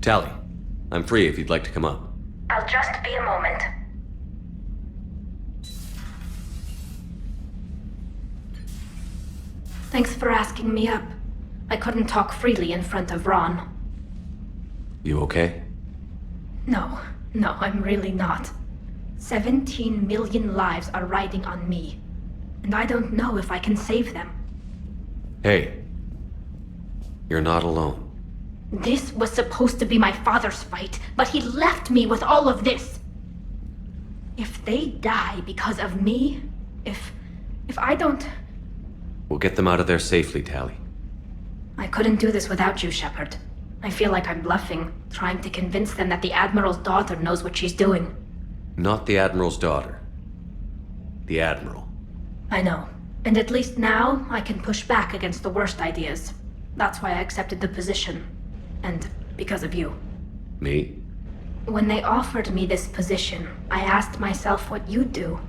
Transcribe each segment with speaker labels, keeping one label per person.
Speaker 1: Tally, I'm free if you'd like to come up.
Speaker 2: I'll just be a moment. Thanks for asking me up. I couldn't talk freely in front of Ron.
Speaker 1: You okay?
Speaker 2: No, I'm really not. 17 million lives are riding on me, and I don't know if I can save them.
Speaker 1: Hey, you're not alone.
Speaker 2: This was supposed to be my father's fight, but he left me with all of this. If they die because of me, if I don't...
Speaker 1: We'll get them out of there safely, Tally.
Speaker 2: I couldn't do this without you, Shepard. I feel like I'm bluffing, trying to convince them that the Admiral's daughter knows what she's doing.
Speaker 1: Not the Admiral's daughter. The Admiral.
Speaker 2: I know. And at least now, I can push back against the worst ideas. That's why I accepted the position. And because of you.
Speaker 1: Me?
Speaker 2: When they offered me this position, I asked myself what you'd do.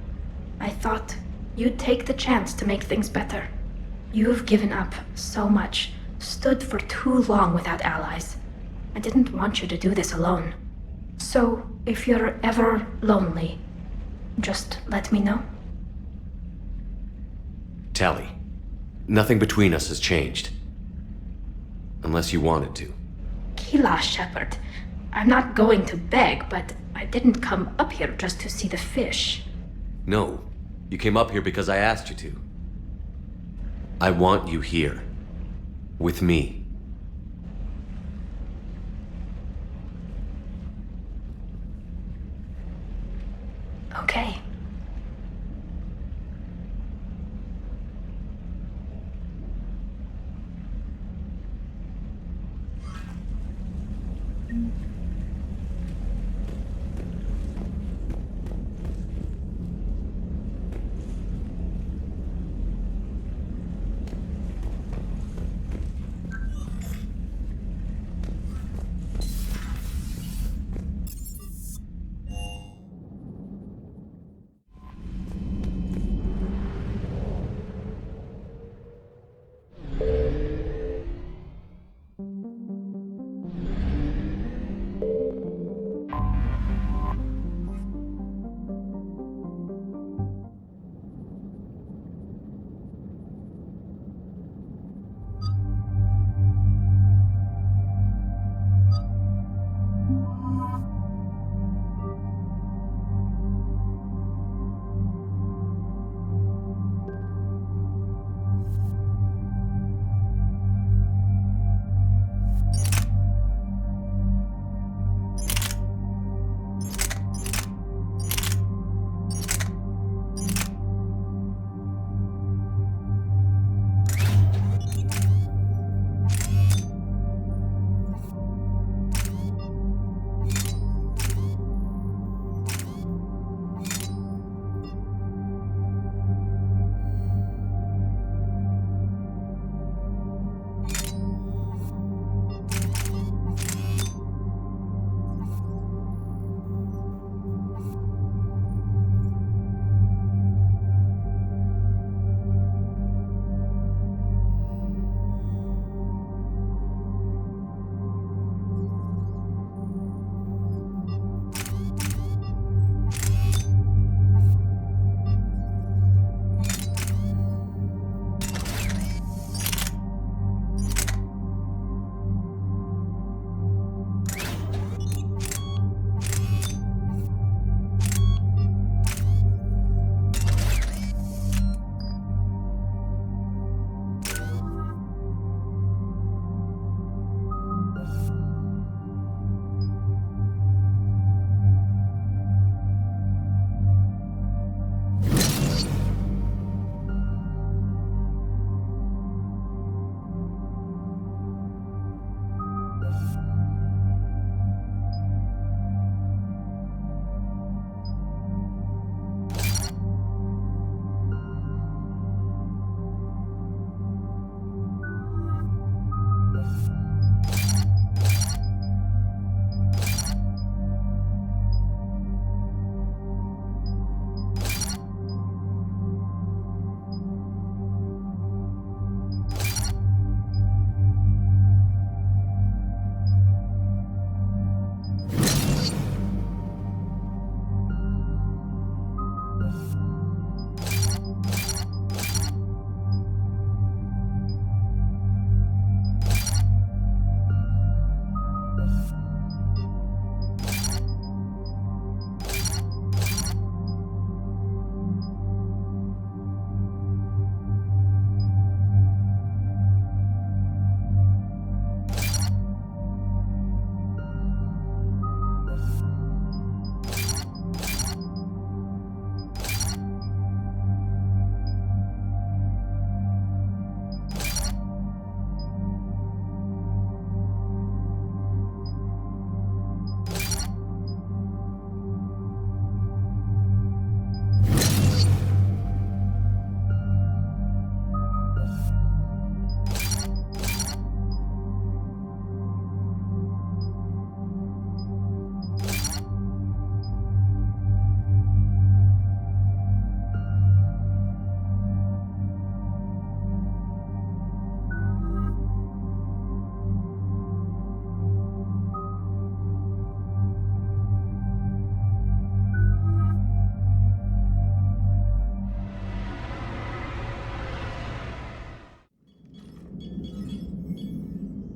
Speaker 2: I thought you'd take the chance to make things better. You've given up so much, stood for too long without allies. I didn't want you to do this alone. So, if you're ever lonely, just let me know.
Speaker 1: Tally, nothing between us has changed. Unless you wanted to.
Speaker 2: Kila, Shepard. I'm not going to beg, but I didn't come up here just to see the fish.
Speaker 1: No, you came up here because I asked you to. I want you here. With me.
Speaker 2: Okay.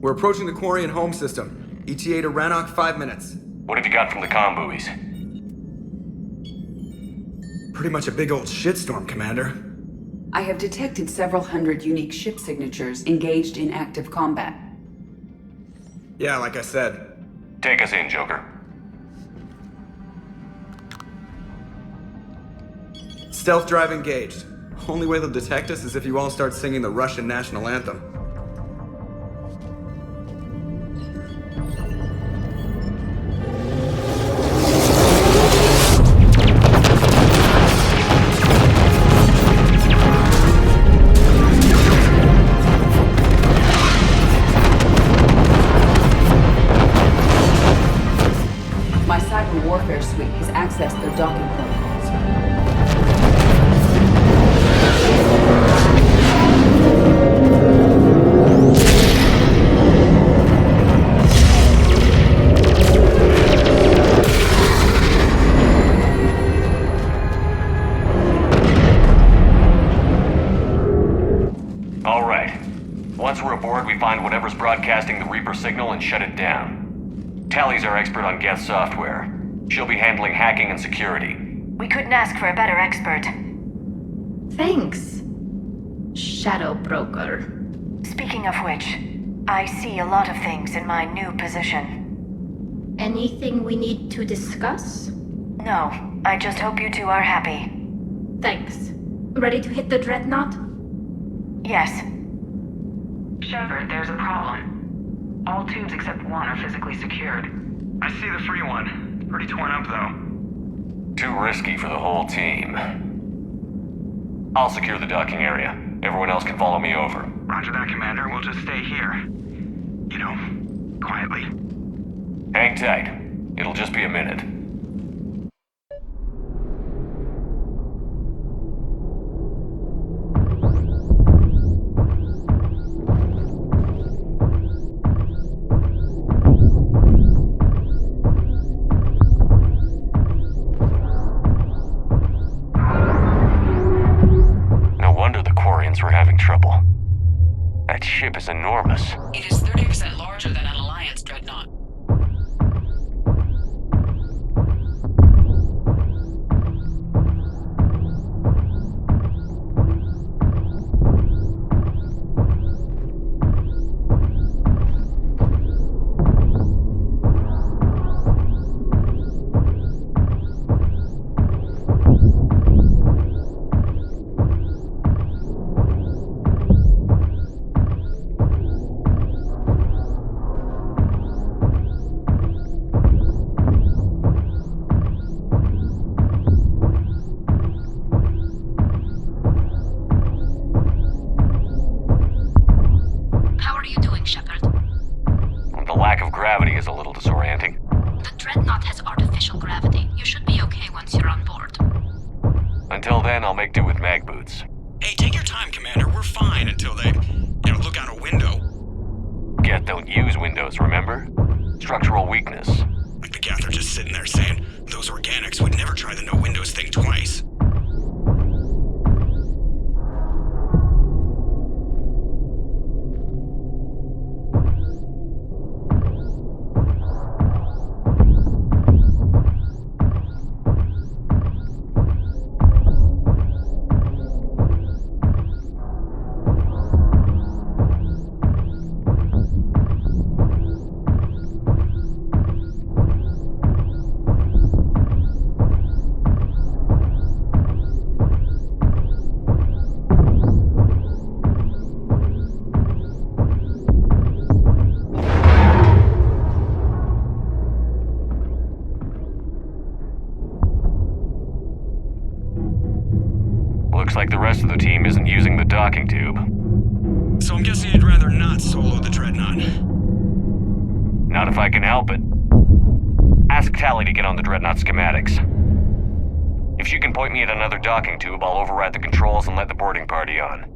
Speaker 3: We're approaching the Quarian home system. ETA to Rannoch, 5 minutes.
Speaker 1: What have you got from the comm buoys?
Speaker 3: Pretty much a big old shitstorm, Commander.
Speaker 4: I have detected several hundred unique ship signatures engaged in active combat.
Speaker 3: Yeah, like I said.
Speaker 1: Take us in, Joker.
Speaker 3: Stealth drive engaged. Only way they'll detect us is if you all start singing the Russian national anthem.
Speaker 4: My cyber warfare suite has accessed their docking protocols.
Speaker 1: All right. Once we're aboard, we find whatever's broadcasting the Reaper signal and shut it down. Tally's our expert on Geth software. She'll be handling hacking and security.
Speaker 5: We couldn't ask for a better expert.
Speaker 2: Thanks, Shadow Broker.
Speaker 5: Speaking of which, I see a lot of things in my new position.
Speaker 2: Anything we need to discuss?
Speaker 5: No, I just hope you two are happy.
Speaker 2: Thanks. Ready to hit the Dreadnought?
Speaker 5: Yes.
Speaker 6: Shepard, there's a problem. All tubes except one are physically secured. I see the free one. Pretty torn up, though.
Speaker 1: Too risky for the whole team. I'll secure the docking area. Everyone else can follow me over.
Speaker 6: Roger that, Commander. We'll just stay here. You know, quietly.
Speaker 1: Hang tight. It'll just be a minute. We're having trouble. That ship is enormous.
Speaker 4: It is 30% larger than an Alliance Dreadnought.
Speaker 1: Gravity is a little disorienting.
Speaker 2: The Dreadnought has artificial gravity. You should be okay once you're on board.
Speaker 1: Until then, I'll make do with mag boots.
Speaker 3: Hey, take your time, Commander. We're fine until they, look out a window.
Speaker 1: Geth don't use windows, remember? Structural weakness.
Speaker 3: Like the Geth are just sitting there saying, those organics would never try the no windows thing twice.
Speaker 1: Looks like the rest of the team isn't using the docking tube.
Speaker 3: So I'm guessing you'd rather not solo the Dreadnought.
Speaker 1: Not if I can help it. Ask Tally to get on the Dreadnought schematics. If she can point me at another docking tube, I'll override the controls and let the boarding party on.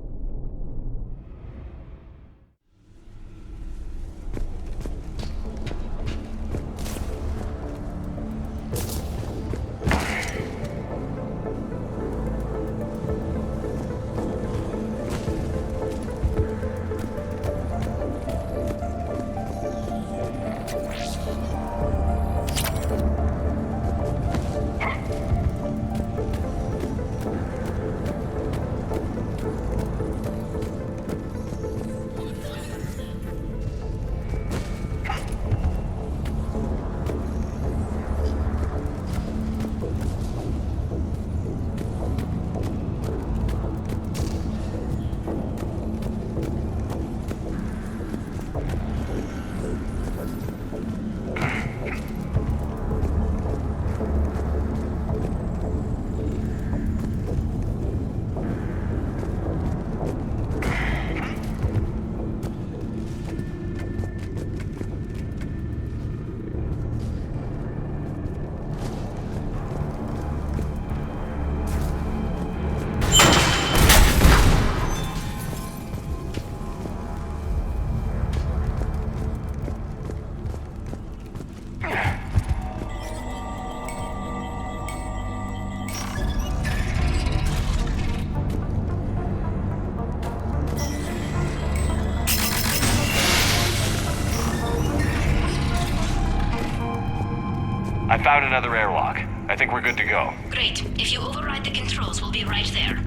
Speaker 1: I found another airlock. I think we're good to go.
Speaker 2: Great. If you override the controls, we'll be right there.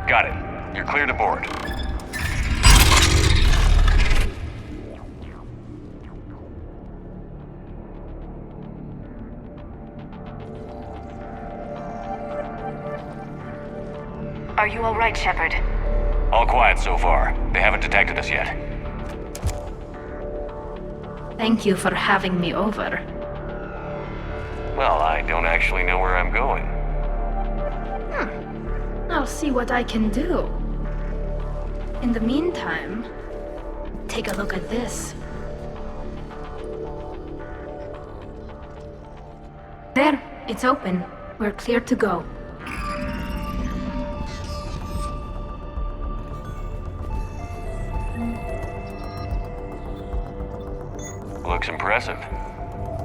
Speaker 1: Got it. You're clear to board.
Speaker 5: Are you all right, Shepard?
Speaker 1: All quiet so far. They haven't detected us yet.
Speaker 2: Thank you for having me over.
Speaker 1: Well, I don't actually know where I'm going.
Speaker 2: I'll see what I can do. In the meantime, take a look at this. There, it's open. We're clear to go.
Speaker 1: Looks impressive.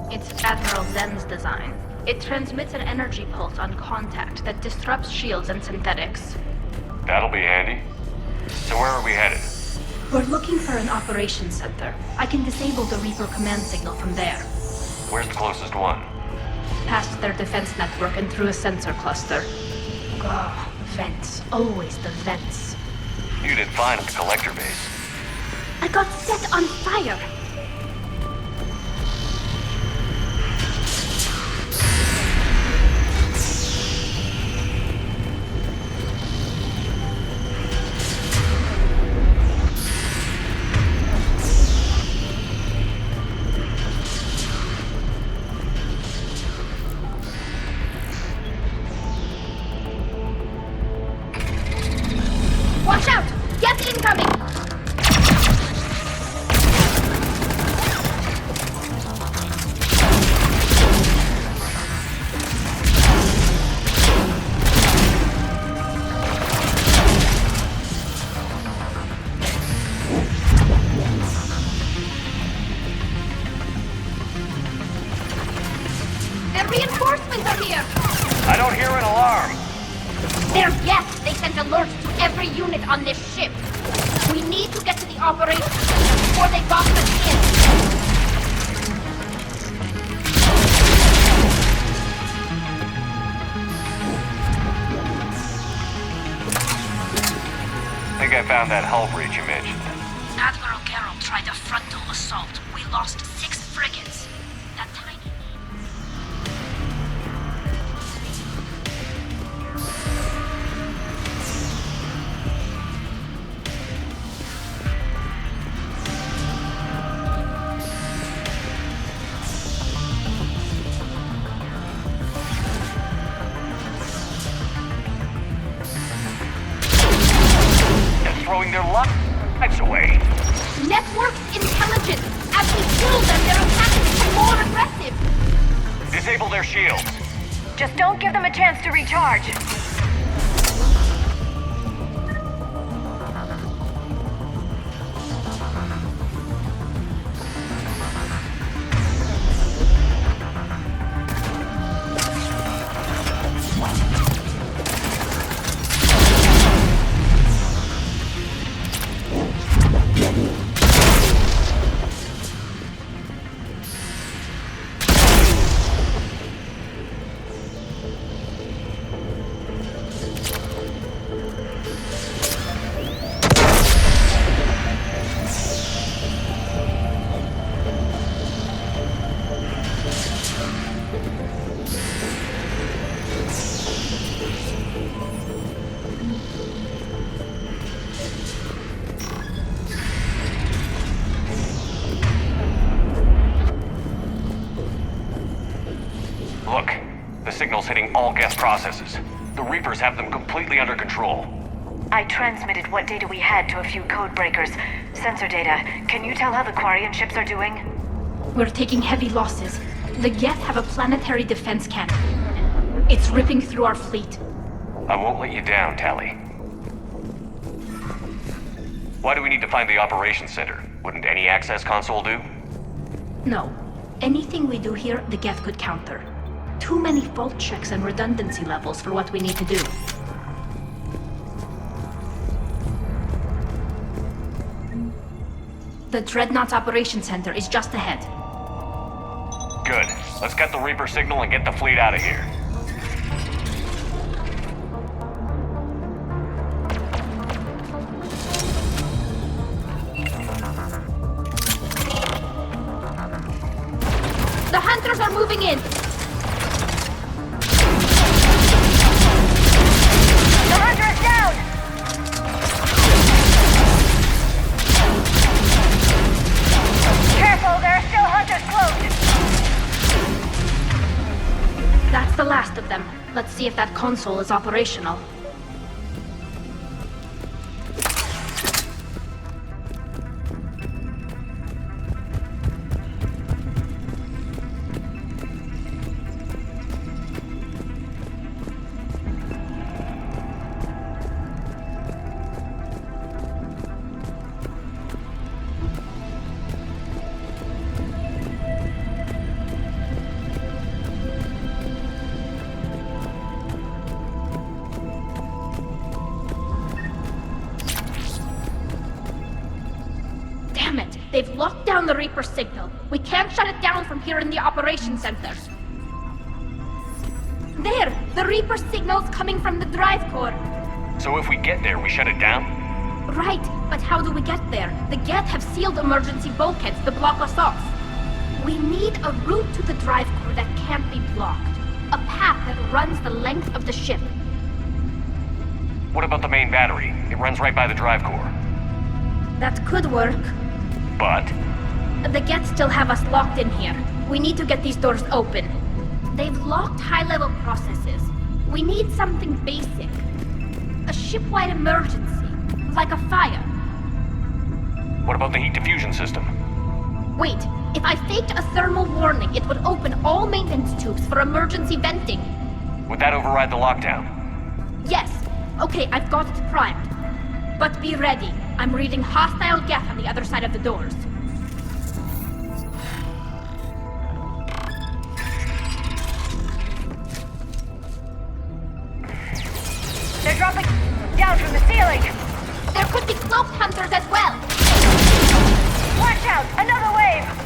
Speaker 2: It's Admiral Zen's design. It transmits an energy pulse on contact that disrupts shields and synthetics.
Speaker 1: That'll be handy. So where are we headed?
Speaker 2: We're looking for an operations center. I can disable the Reaper command signal from there.
Speaker 1: Where's the closest one?
Speaker 2: Past their defense network and through a sensor cluster. Oh, vents. Always the vents.
Speaker 1: You did fine at the collector base.
Speaker 2: I got set on fire! Watch out! Geth incoming! The reinforcements are here!
Speaker 1: I don't hear an alarm.
Speaker 2: They're Geth! They sent alerts to every unit on this ship! We need to get to the operations center before they box us in!
Speaker 1: I think I found that hull breach you mentioned.
Speaker 2: Admiral Geralt tried a frontal assault. We lost 6 frigates. That tiny...
Speaker 1: They're throwing their lives away.
Speaker 2: Networked intelligence! As we kill them, their attacks become more aggressive!
Speaker 1: Disable their shields.
Speaker 5: Just don't give them a chance to recharge.
Speaker 1: Look, the signal's hitting all Geth processes. The Reapers have them completely under control.
Speaker 5: I transmitted what data we had to a few code breakers. Sensor data. Can you tell how the Quarian ships are doing?
Speaker 2: We're taking heavy losses. The Geth have a planetary defense cannon. It's ripping through our fleet.
Speaker 1: I won't let you down, Tally. Why do we need to find the operations center? Wouldn't any access console do?
Speaker 2: No. Anything we do here, the Geth could counter. Too many fault checks and redundancy levels for what we need to do. The Dreadnaught's operations center is just ahead.
Speaker 1: Good. Let's get the Reaper signal and get the fleet out of here.
Speaker 2: The hunters are moving in!
Speaker 5: The hunter is down! Careful, there are still hunters close!
Speaker 2: That's the last of them. Let's see if that console is operational. Damn it! They've locked down the Reaper signal. We can't shut it down from here in the operations center. There! The Reaper signal's coming from the drive core.
Speaker 1: So if we get there, we shut it down?
Speaker 2: Right, but how do we get there? The Geth have sealed emergency bulkheads to block us off. We need a route to the drive core that can't be blocked. A path that runs the length of the ship.
Speaker 1: What about the main battery? It runs right by the drive core.
Speaker 2: That could work.
Speaker 1: But
Speaker 2: The Geth still have us locked in here. We need to get these doors open. They've locked high-level processes. We need something basic. A ship-wide emergency, like a fire.
Speaker 1: what about the heat diffusion system?
Speaker 2: Wait, if I faked a thermal warning, it would open all maintenance tubes for emergency venting.
Speaker 1: Would that override the lockdown?
Speaker 2: Yes. Okay, I've got it primed. But be ready. I'm reading hostile Geth on the other side of the doors.
Speaker 5: They're dropping down from the ceiling!
Speaker 2: There could be cloaked hunters as well!
Speaker 5: Watch out! Another wave!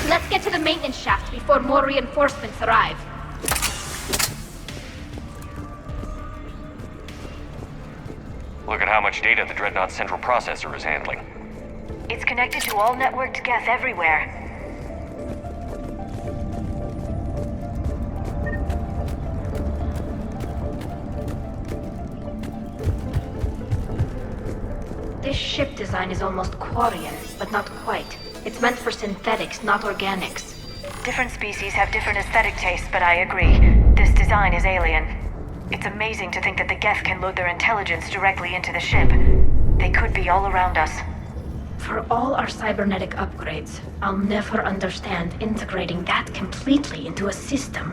Speaker 2: Let's get to the maintenance shaft before more reinforcements arrive.
Speaker 1: Look at how much data the Dreadnought central processor is handling.
Speaker 5: It's connected to all networked Geth everywhere.
Speaker 2: This ship design is almost Quarian, but not quite. It's meant for synthetics, not organics.
Speaker 5: Different species have different aesthetic tastes, but I agree. This design is alien. It's amazing to think that the Geth can load their intelligence directly into the ship. They could be all around us.
Speaker 2: For all our cybernetic upgrades, I'll never understand integrating that completely into a system.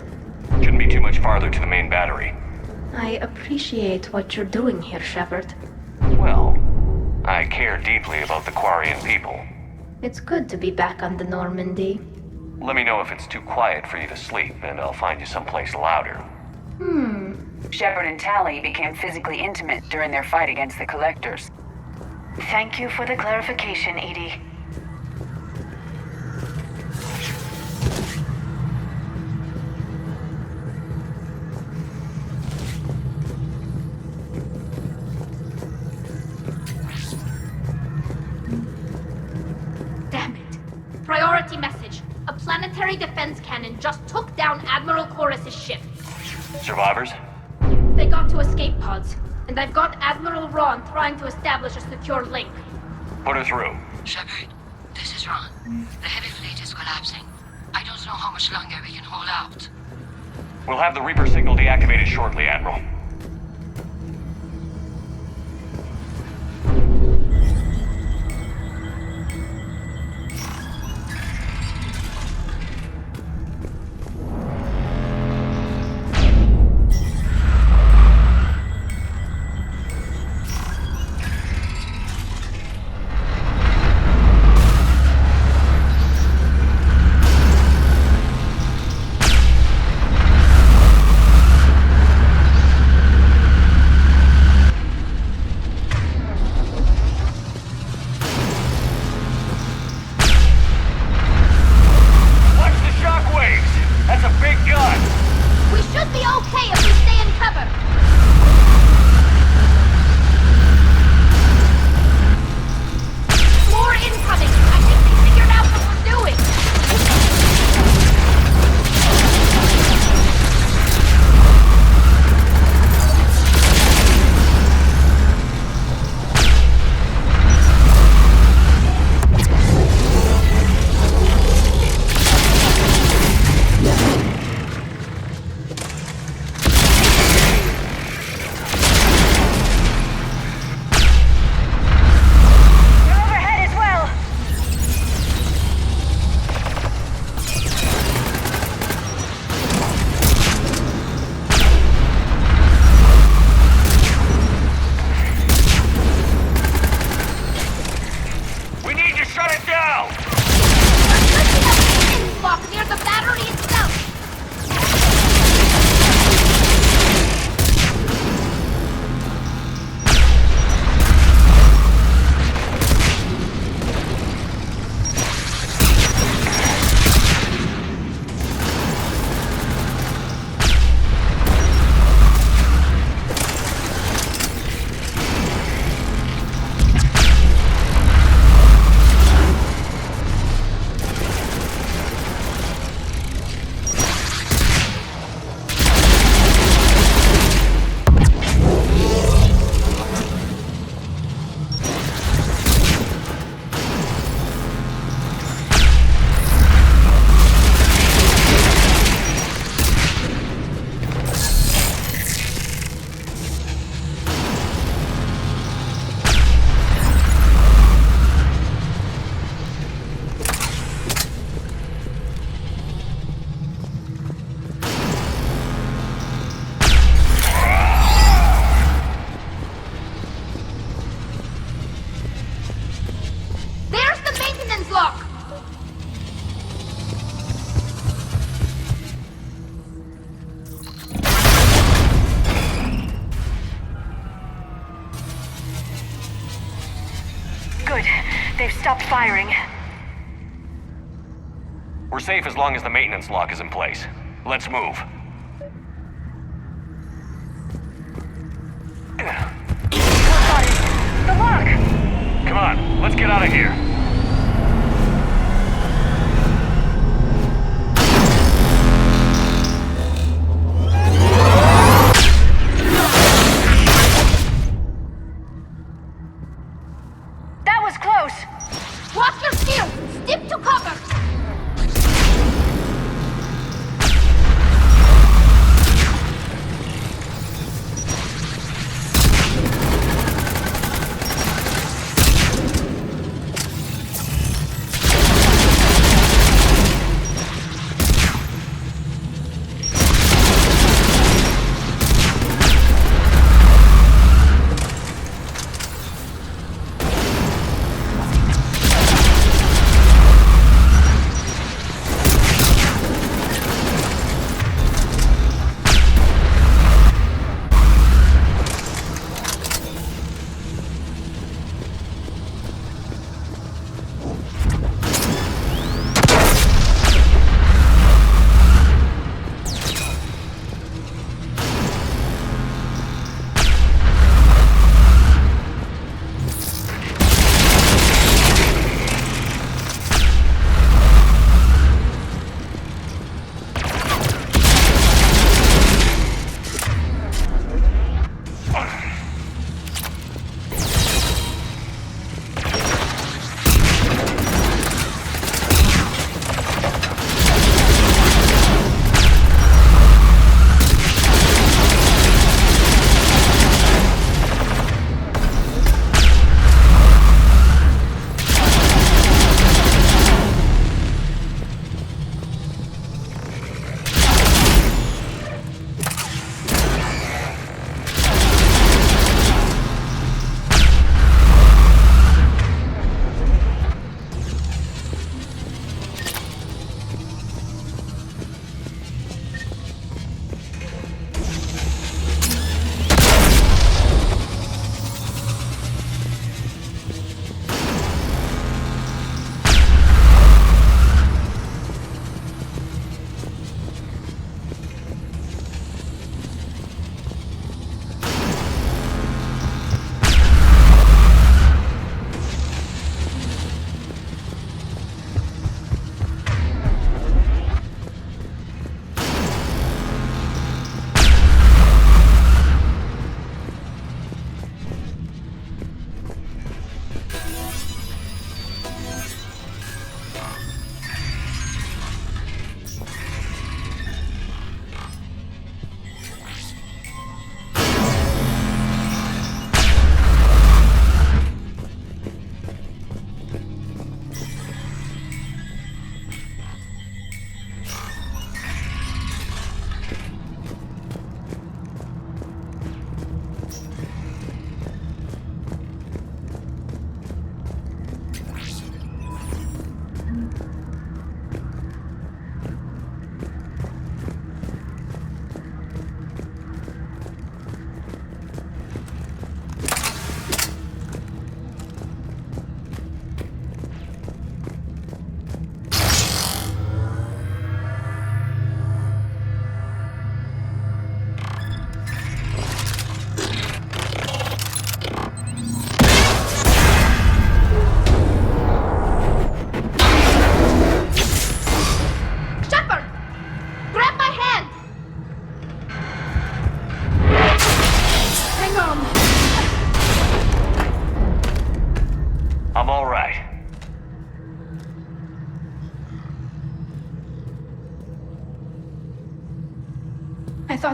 Speaker 1: Shouldn't be too much farther to the main battery.
Speaker 2: I appreciate what you're doing here, Shepard.
Speaker 1: Well, I care deeply about the Quarian people.
Speaker 2: It's good to be back on the Normandy.
Speaker 1: Let me know if it's too quiet for you to sleep, and I'll find you someplace louder.
Speaker 4: Shepard and Tally became physically intimate during their fight against the Collectors.
Speaker 5: Thank you for the clarification, Edie.
Speaker 2: legendary defense cannon just took down Admiral Chorus's ship.
Speaker 1: Survivors?
Speaker 2: They got to escape pods, and I've got Admiral Ron trying to establish a secure link.
Speaker 1: Put her through.
Speaker 7: Shepard, this is Ron. The heavy fleet is collapsing. I don't know how much longer we can hold out.
Speaker 1: We'll have the Reaper signal deactivated shortly, Admiral.
Speaker 5: They've stopped firing.
Speaker 1: We're safe as long as the maintenance lock is in place. Let's move.
Speaker 5: The lock!
Speaker 1: Come on, let's get out of here.
Speaker 5: That was close!
Speaker 2: Watch your shield! Stick to cover!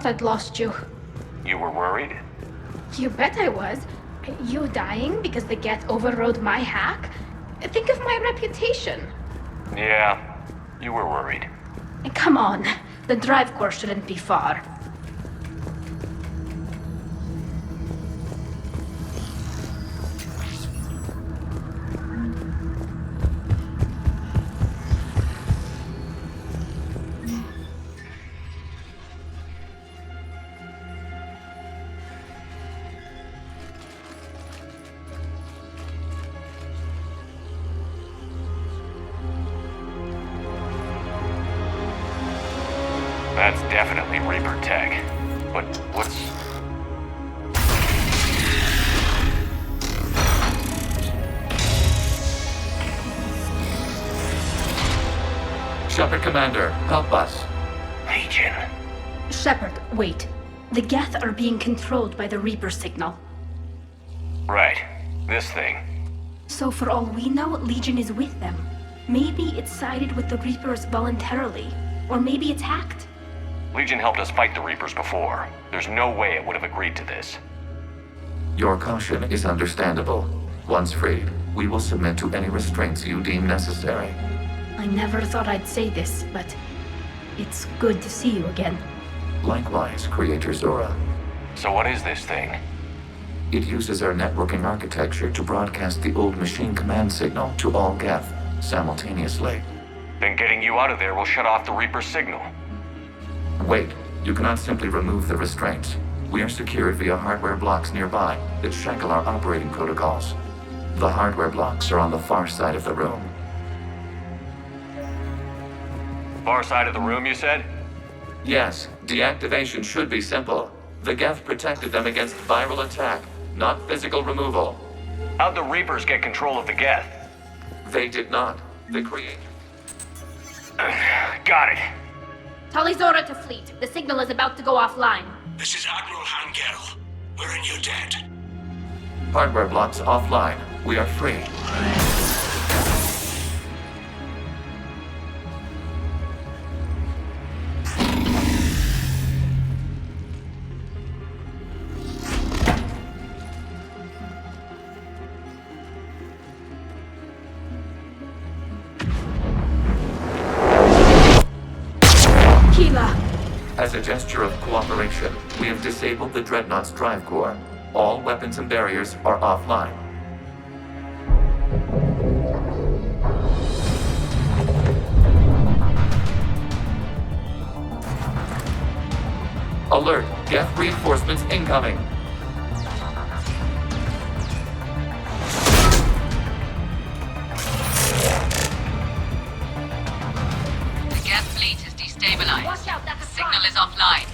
Speaker 2: thought I'd lost you.
Speaker 1: You were worried?
Speaker 2: You bet I was. You dying because the Geth overrode my hack? Think of my reputation.
Speaker 1: Yeah, you were worried.
Speaker 2: Come on, the drive core shouldn't be far.
Speaker 1: That's definitely Reaper tech. But what's...
Speaker 8: Shepard Commander, help us.
Speaker 1: Legion.
Speaker 2: Shepard, wait. The Geth are being controlled by the Reaper signal.
Speaker 1: Right. This thing.
Speaker 2: So for all we know, Legion is with them. Maybe it sided with the Reapers voluntarily. Or maybe it's hacked.
Speaker 1: Legion helped us fight the Reapers before. There's no way it would have agreed to this.
Speaker 8: Your caution is understandable. Once freed, we will submit to any restraints you deem necessary.
Speaker 2: I never thought I'd say this, but it's good to see you again.
Speaker 8: Likewise, Creator Zora.
Speaker 1: So what is this thing?
Speaker 8: It uses our networking architecture to broadcast the old machine command signal to all Geth simultaneously.
Speaker 1: Then getting you out of there will shut off the Reaper signal.
Speaker 8: Wait, you cannot simply remove the restraints. We are secured via hardware blocks nearby that shackle our operating protocols. The hardware blocks are on the far side of the room.
Speaker 1: Far side of the room, you said?
Speaker 8: Yes, deactivation should be simple. The Geth protected them against viral attack, not physical removal.
Speaker 1: How'd the Reapers get control of the Geth?
Speaker 8: They did not. The Creator...
Speaker 1: Got it.
Speaker 2: Tali Zora to fleet. The signal is about to go offline.
Speaker 9: This is Admiral Hangel. We're in your debt.
Speaker 8: Hardware blocks offline. We are free. As a gesture of cooperation, we have disabled the Dreadnaught's drive core. All weapons and barriers are offline. Alert! Geth reinforcements incoming!
Speaker 7: The Geth fleet is destabilized.
Speaker 2: Watch out, that's a
Speaker 7: Signal is offline.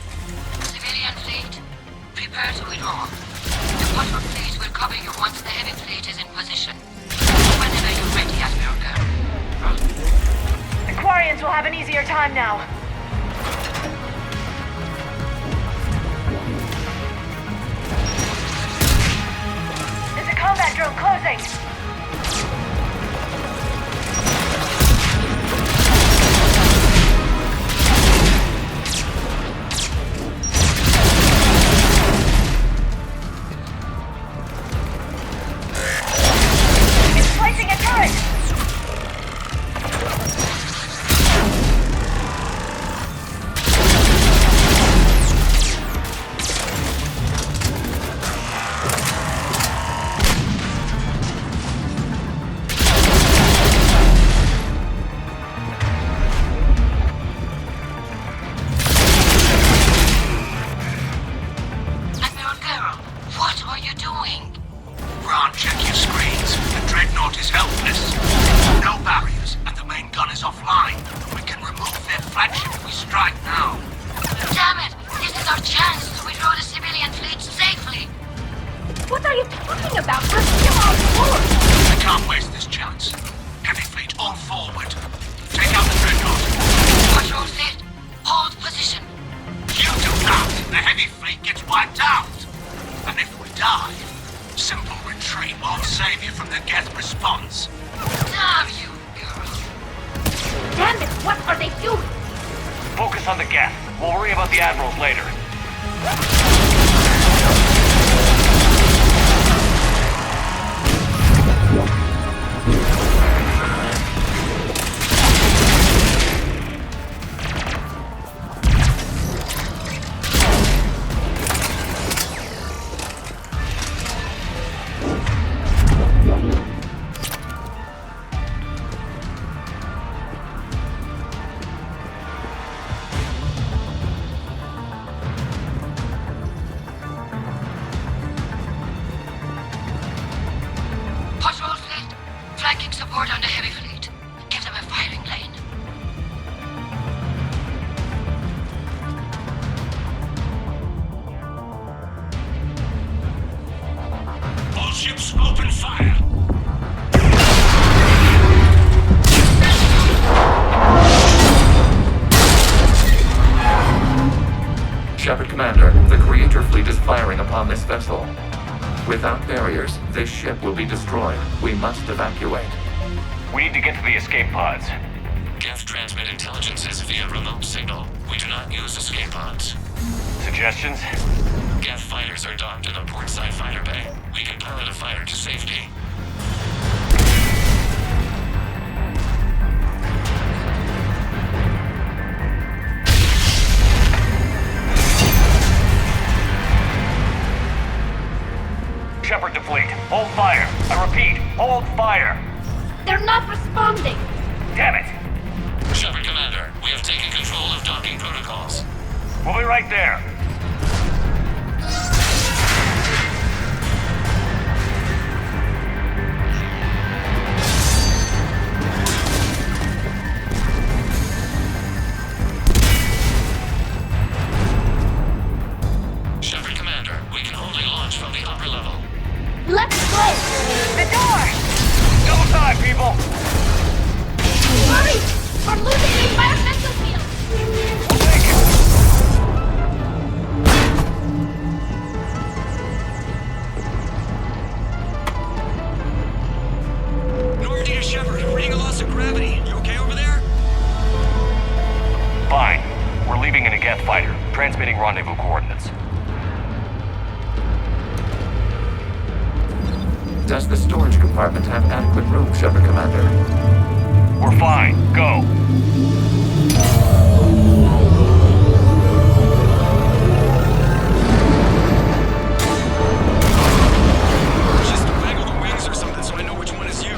Speaker 7: Civilian fleet, prepare to withdraw. The water fleet will cover you once the heavy fleet is in position. Whenever you're ready, Admiral Girl.
Speaker 5: The Quarians will have an easier time now. There's a combat drone closing. Placing a turret!
Speaker 7: Admiral Girl, what are you doing?
Speaker 9: Ron, check your screens. The Dreadnought is helpless. No barriers, and the main gun is offline. We can remove their flagship if we strike now.
Speaker 7: Damn it! This is our chance to withdraw the civilian fleet safely.
Speaker 2: What are you talking about? We're still on board!
Speaker 9: We can't waste this chance. Heavy fleet all forward. Take out the Dreadnought.
Speaker 7: Patrol set. Hold position.
Speaker 9: You do that, the heavy fleet gets wiped out. And if we die, simple retreat won't save you from the Geth response.
Speaker 7: Damn you, girl.
Speaker 2: Damn it, what are they doing?
Speaker 1: Focus on the Geth. We'll worry about the admirals later.
Speaker 7: Patrol fleet, flanking support on the heavy fleet. Give them a firing lane.
Speaker 9: All ships open fire.
Speaker 8: Shepard Commander, the Creator fleet is firing upon this vessel. Without barriers, this ship will be destroyed. We must evacuate.
Speaker 1: We need to get to the escape pods.
Speaker 8: Geth transmit intelligences via remote signal. We do not use escape pods.
Speaker 1: Suggestions?
Speaker 8: Geth fighters are docked in a portside fighter bay. We can pilot a fighter to safety.
Speaker 1: Shepard to fleet. Hold fire. I repeat, hold fire.
Speaker 2: They're not responding!
Speaker 1: Damn it.
Speaker 8: Shepard Commander, we have taken control of docking protocols.
Speaker 1: We'll be right there.
Speaker 8: Shepard Commander, we can only launch from the upper level.
Speaker 2: Let's go!
Speaker 5: The door!
Speaker 1: Double time, people.
Speaker 2: Hurry! We're losing the environmental field!
Speaker 1: We'll take it.
Speaker 3: Normandy to Shepard, reading a loss of gravity. You okay over there?
Speaker 1: Fine. We're leaving in a Geth fighter, transmitting rendezvous coordinates.
Speaker 8: Does the storage compartment have adequate room, Shepard Commander?
Speaker 1: We're fine. Go.
Speaker 3: Just waggle the wings or something so I know which one is you.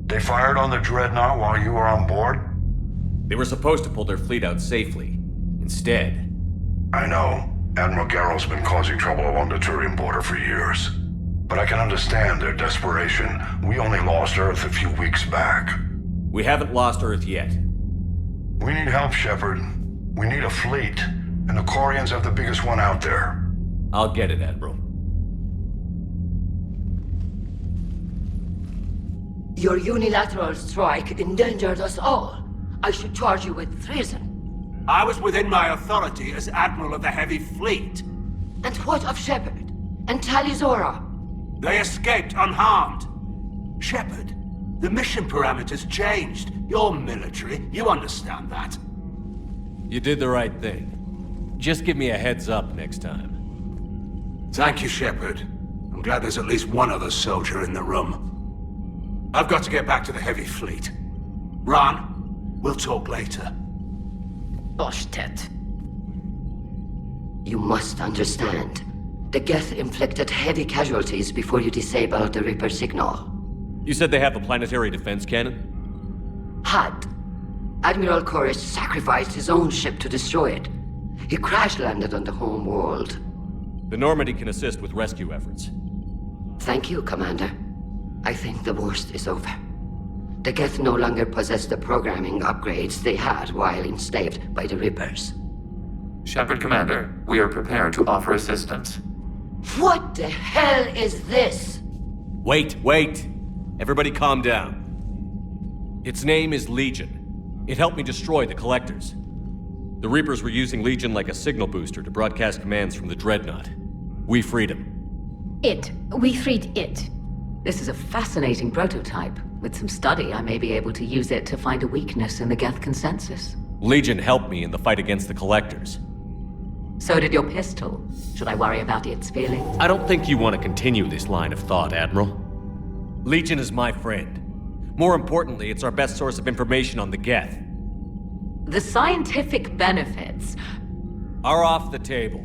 Speaker 9: They fired on the Dreadnought while you were on board?
Speaker 10: They were supposed to pull their fleet out safely. Instead,
Speaker 9: I know. Admiral Garrow's been causing trouble along the Turian border for years. But I can understand their desperation. We only lost Earth a few weeks back.
Speaker 10: we haven't lost Earth yet.
Speaker 9: We need help, Shepard. We need a fleet. And the Quarians have the biggest one out there.
Speaker 10: I'll get it, Admiral.
Speaker 11: Your unilateral strike endangered us all. I should charge you with treason.
Speaker 9: I was within my authority as Admiral of the Heavy Fleet.
Speaker 11: And what of Shepard? And Talizora?
Speaker 9: They escaped unharmed. Shepard, the mission parameters changed. You're military, you understand that.
Speaker 10: You did the right thing. Just give me a heads up next time.
Speaker 9: Thank you, Shepard. I'm glad there's at least one other soldier in the room. I've got to get back to the Heavy Fleet. Ron, we'll talk later.
Speaker 11: Boshtet. You must understand. The Geth inflicted heavy casualties before you disabled the Reaper signal.
Speaker 10: You said they have a planetary defense cannon?
Speaker 11: Had. Admiral Koresh sacrificed his own ship to destroy it. He crash-landed on the home world.
Speaker 10: The Normandy can assist with rescue efforts.
Speaker 11: Thank you, Commander. I think the worst is over. The Geth no longer possess the programming upgrades they had while enslaved by the Reapers.
Speaker 8: Shepard Commander, we are prepared to offer assistance.
Speaker 11: What the hell is this?
Speaker 10: Wait! Everybody calm down. Its name is Legion. It helped me destroy the Collectors. The Reapers were using Legion like a signal booster to broadcast commands from the Dreadnought. We freed him.
Speaker 2: We freed it.
Speaker 12: This is a fascinating prototype. With some study, I may be able to use it to find a weakness in the Geth consensus.
Speaker 10: Legion helped me in the fight against the Collectors.
Speaker 12: So did your pistol. Should I worry about its feelings?
Speaker 10: I don't think you want to continue this line of thought, Admiral. Legion is my friend. More importantly, it's our best source of information on the Geth.
Speaker 12: The scientific benefits
Speaker 10: are off the table.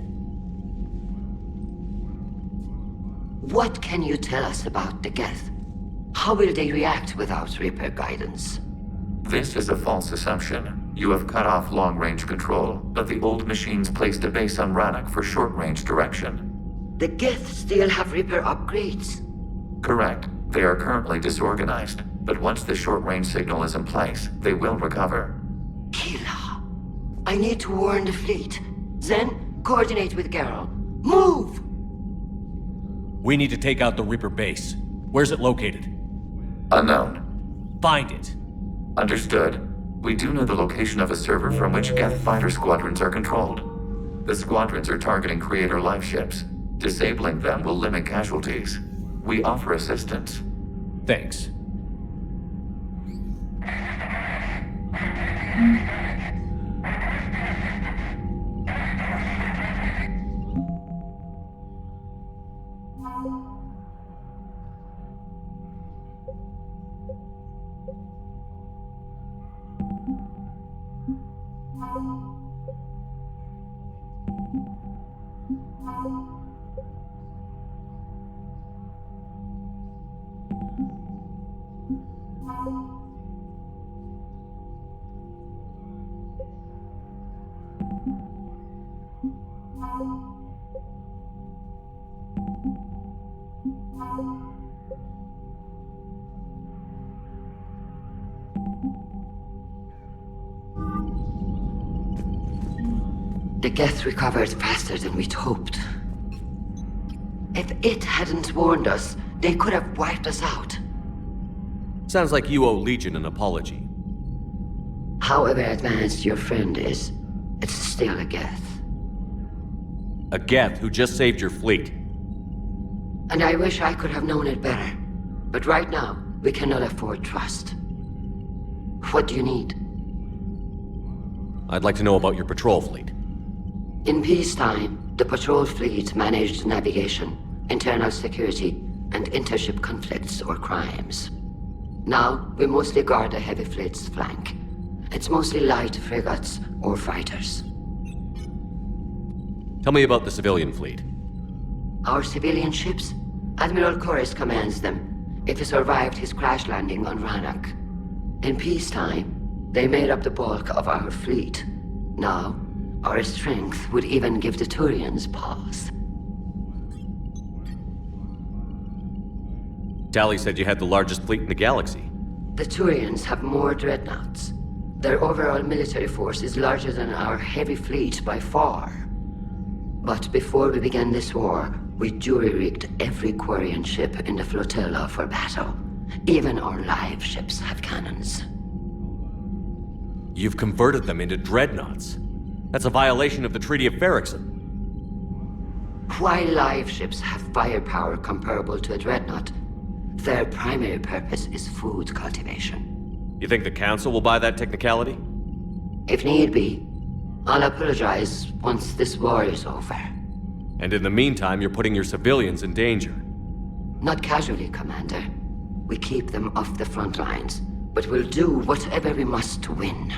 Speaker 11: What can you tell us about the Geth? How will they react without Reaper guidance?
Speaker 8: This is a false assumption. You have cut off long-range control, but the old machines placed a base on Rannoch for short-range direction.
Speaker 11: The Geth still have Reaper upgrades?
Speaker 8: Correct. They are currently disorganized, but once the short-range signal is in place, they will recover.
Speaker 11: Kila, I need to warn the fleet. Then, coordinate with Geralt. Move!
Speaker 10: We need to take out the Reaper base. Where's it located?
Speaker 8: Unknown.
Speaker 10: Find it.
Speaker 8: Understood. We do know the location of a server from which Geth fighter squadrons are controlled. The squadrons are targeting Creator life ships. Disabling them will limit casualties. We offer assistance.
Speaker 10: Thanks.
Speaker 11: The Geth recovered faster than we'd hoped. If it hadn't warned us, they could have wiped us out.
Speaker 10: Sounds like you owe Legion an apology.
Speaker 11: However advanced your friend is, it's still a Geth.
Speaker 10: A Geth who just saved your fleet.
Speaker 11: And I wish I could have known it better. But right now, we cannot afford trust. What do you need?
Speaker 10: I'd like to know about your patrol fleet.
Speaker 11: In peacetime, the patrol fleet managed navigation, internal security, and intership conflicts or crimes. Now, we mostly guard the heavy fleet's flank. It's mostly light frigates or fighters.
Speaker 10: Tell me about the civilian fleet.
Speaker 11: Our civilian ships? Admiral Corus commands them, if he survived his crash landing on Rannoch. In peacetime, they made up the bulk of our fleet. Now, our strength would even give the Turians pause.
Speaker 10: Tali said you had the largest fleet in the galaxy.
Speaker 11: The Turians have more dreadnoughts. Their overall military force is larger than our heavy fleet by far. But before we began this war, we jury-rigged every Quarian ship in the flotilla for battle. Even our live ships have cannons.
Speaker 10: You've converted them into dreadnoughts. That's a violation of the Treaty of Ferrixon.
Speaker 11: While live ships have firepower comparable to a dreadnought, their primary purpose is food cultivation.
Speaker 10: You think the Council will buy that technicality?
Speaker 11: If need be, I'll apologize once this war is over.
Speaker 10: And in the meantime, you're putting your civilians in danger.
Speaker 11: Not casually, Commander. We keep them off the front lines, but we'll do whatever we must to win.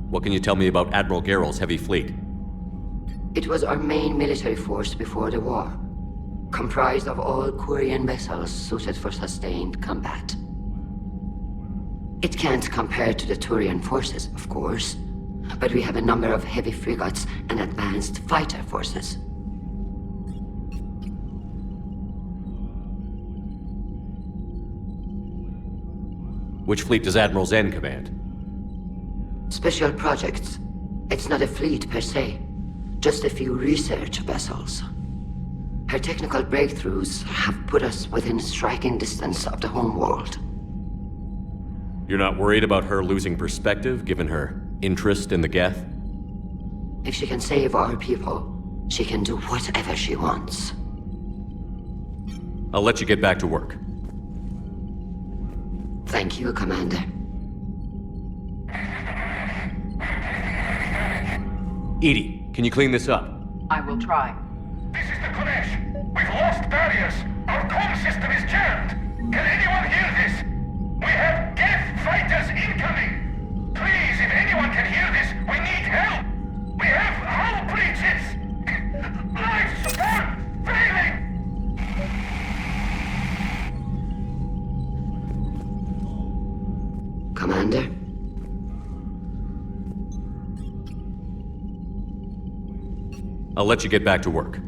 Speaker 10: What can you tell me about Admiral Geralt's heavy fleet?
Speaker 11: It was our main military force before the war, comprised of all Quarian vessels suited for sustained combat. It can't compare to the Turian forces, of course, but we have a number of heavy frigates and advanced fighter forces.
Speaker 10: Which fleet does Admiral Zen command?
Speaker 11: Special projects. It's not a fleet per se. just a few research vessels. Her technical breakthroughs have put us within striking distance of the homeworld.
Speaker 10: You're not worried about her losing perspective, given her interest in the Geth?
Speaker 11: If she can save our people, she can do whatever she wants.
Speaker 10: I'll let you get back to work.
Speaker 11: Thank you, Commander.
Speaker 10: Edie, can you clean this up?
Speaker 4: I will try.
Speaker 9: This is the Kodesh. We've lost barriers. Our comm system is jammed. Can anyone hear this? We have Geth fighters incoming. Please, if anyone can hear this, we need help. We have hull breaches. Life support failing.
Speaker 11: Commander?
Speaker 10: I'll let you get back to work.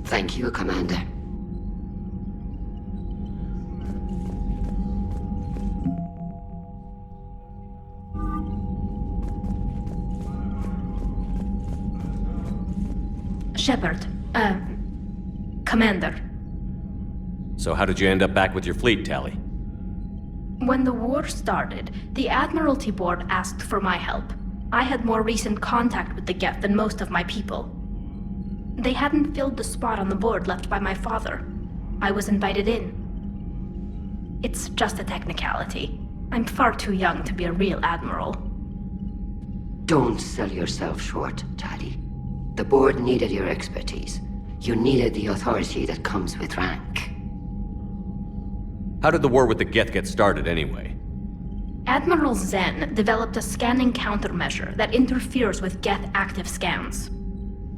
Speaker 11: Thank you, Commander.
Speaker 2: Shepard, Commander.
Speaker 10: So how did you end up back with your fleet, Tali?
Speaker 2: When the war started, the Admiralty Board asked for my help. I had more recent contact with the Geth than most of my people. They hadn't filled the spot on the board left by my father. I was invited in. It's just a technicality. I'm far too young to be a real admiral.
Speaker 11: Don't sell yourself short, Tali. The board needed your expertise. You needed the authority that comes with rank.
Speaker 10: How did the war with the Geth get started, anyway?
Speaker 2: Admiral Zen developed a scanning countermeasure that interferes with Geth active scans.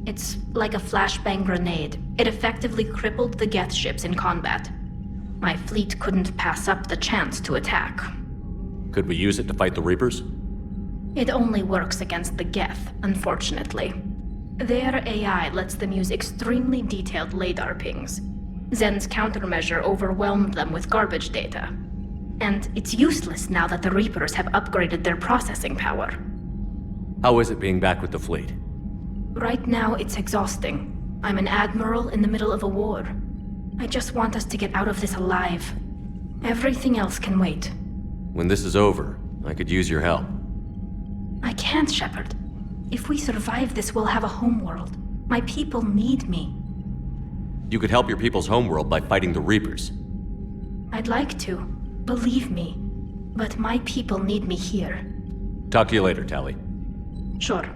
Speaker 2: It's like a flashbang grenade. It effectively crippled the Geth ships in combat. My fleet couldn't pass up the chance to attack.
Speaker 10: Could we use it to fight the Reapers?
Speaker 2: It only works against the Geth, unfortunately. Their AI lets them use extremely detailed LADAR pings. Zen's countermeasure overwhelmed them with garbage data. And it's useless now that the Reapers have upgraded their processing power.
Speaker 10: How is it being back with the fleet?
Speaker 2: Right now, it's exhausting. I'm an admiral in the middle of a war. I just want us to get out of this alive. Everything else can wait.
Speaker 10: When this is over, I could use your help.
Speaker 2: I can't, Shepard. If we survive this, we'll have a homeworld. My people need me.
Speaker 10: You could help your people's homeworld by fighting the Reapers.
Speaker 2: I'd like to. Believe me. But my people need me here.
Speaker 10: Talk to you later, Tali.
Speaker 2: Sure.